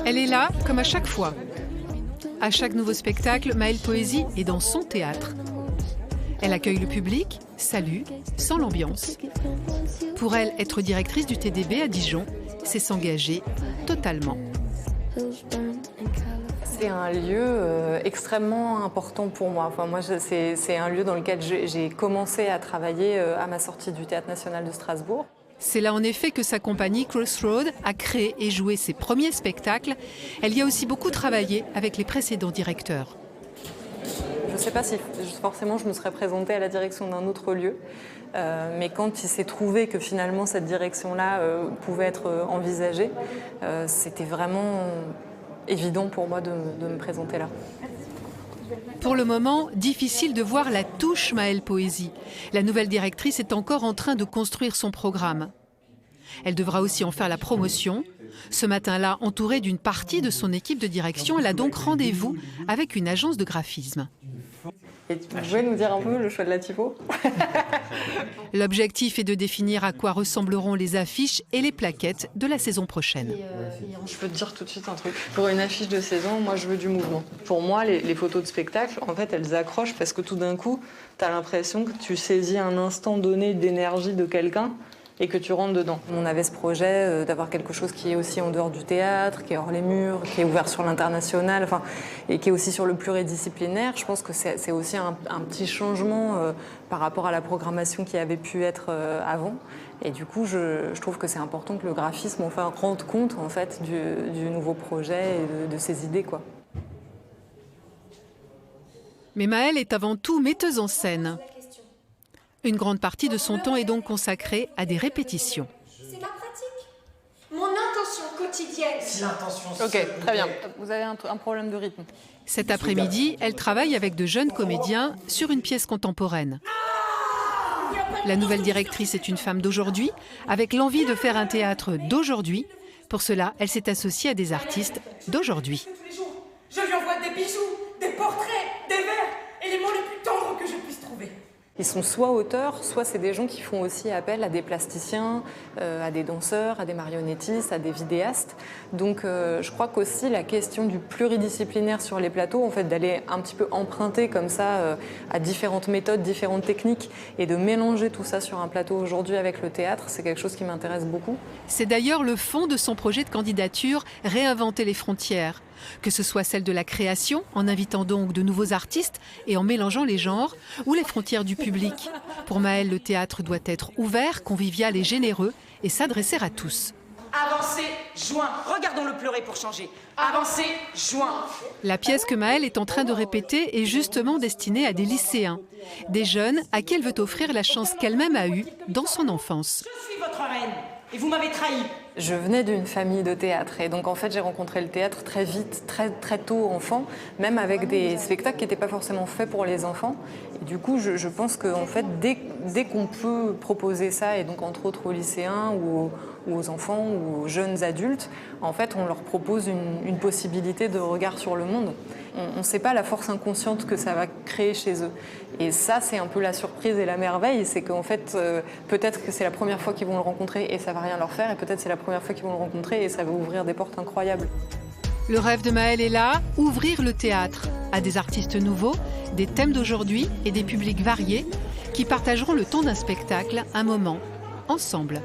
Elle est là, comme à chaque fois. À chaque nouveau spectacle, Maëlle Poésy est dans son théâtre. Elle accueille le public, salue, sent l'ambiance. Pour elle, être directrice du TDB à Dijon, c'est s'engager totalement. C'est un lieu extrêmement important pour moi. Enfin, moi, c'est un lieu dans lequel j'ai commencé à travailler à ma sortie du Théâtre National de Strasbourg. C'est là en effet que sa compagnie Crossroad a créé et joué ses premiers spectacles. Elle y a aussi beaucoup travaillé avec les précédents directeurs. Je ne sais pas si forcément je me serais présentée à la direction d'un autre lieu, mais quand il s'est trouvé que finalement cette direction-là pouvait être envisagée, c'était vraiment évident pour moi de me présenter là. Pour le moment, difficile de voir la touche Maëlle Poésy. La nouvelle directrice est encore en train de construire son programme. Elle devra aussi en faire la promotion. Ce matin-là, entourée d'une partie de son équipe de direction, elle a donc rendez-vous avec une agence de graphisme. Et tu pouvais nous dire un peu le choix de la typo? L'objectif est de définir à quoi ressembleront les affiches et les plaquettes de la saison prochaine. Je peux te dire tout de suite un truc. Pour une affiche de saison, moi je veux du mouvement. Pour moi, les photos de spectacle, en fait, elles accrochent parce que tout d'un coup, tu as l'impression que tu saisis un instant donné d'énergie de quelqu'un et que tu rentres dedans. On avait ce projet d'avoir quelque chose qui est aussi en dehors du théâtre, qui est hors les murs, qui est ouvert sur l'international, et qui est aussi sur le pluridisciplinaire. Je pense que c'est aussi un petit changement par rapport à la programmation qui avait pu être avant. Et du coup, je trouve que c'est important que le graphisme rende compte en fait, du nouveau projet et de ses idées, quoi. Mais Maëlle est avant tout metteuse en scène. Une grande partie de son temps est donc consacrée à des répétitions. C'est ma pratique, mon intention quotidienne. Si l'intention... Ok, très bien. Vous avez un problème de rythme. Cet après-midi, elle travaille avec de jeunes comédiens sur une pièce contemporaine. La nouvelle directrice est une femme d'aujourd'hui, avec l'envie de faire un théâtre d'aujourd'hui. Pour cela, elle s'est associée à des artistes d'aujourd'hui. Je lui envoie des bijoux, des portraits, des vers et les mots les plus tendres que je puisse trouver. Ils sont soit auteurs, soit c'est des gens qui font aussi appel à des plasticiens, à des danseurs, à des marionnettistes, à des vidéastes. Donc je crois qu'aussi la question du pluridisciplinaire sur les plateaux, en fait, d'aller un petit peu emprunter comme ça à différentes méthodes, différentes techniques et de mélanger tout ça sur un plateau aujourd'hui avec le théâtre, c'est quelque chose qui m'intéresse beaucoup. C'est d'ailleurs le fond de son projet de candidature, réinventer les frontières. Que ce soit celle de la création, en invitant donc de nouveaux artistes et en mélangeant les genres, ou les frontières du public. Pour Maëlle, le théâtre doit être ouvert, convivial et généreux et s'adresser à tous. Avancez, joint. Regardons-le pleurer pour changer. Avancez, joint. La pièce que Maëlle est en train de répéter est justement destinée à des lycéens, des jeunes à qui elle veut offrir la chance qu'elle-même a eue dans son enfance. Je suis votre reine et vous m'avez trahi. Je venais d'une famille de théâtre et donc en fait j'ai rencontré le théâtre très vite, très tôt enfant, même avec des spectacles qui n'étaient pas forcément faits pour les enfants. Et du coup je pense qu'en fait dès qu'on peut proposer ça, et donc entre autres aux lycéens ou aux enfants ou aux jeunes adultes, en fait on leur propose une possibilité de regard sur le monde. On ne sait pas la force inconsciente que ça va créer chez eux. Et ça, c'est un peu la surprise et la merveille, c'est qu'en fait, peut-être que c'est la première fois qu'ils vont le rencontrer et ça ne va rien leur faire, et peut-être c'est la première fois qu'ils vont le rencontrer et ça va ouvrir des portes incroyables. Le rêve de Maëlle est là, ouvrir le théâtre à des artistes nouveaux, des thèmes d'aujourd'hui et des publics variés qui partageront le temps d'un spectacle, un moment, ensemble.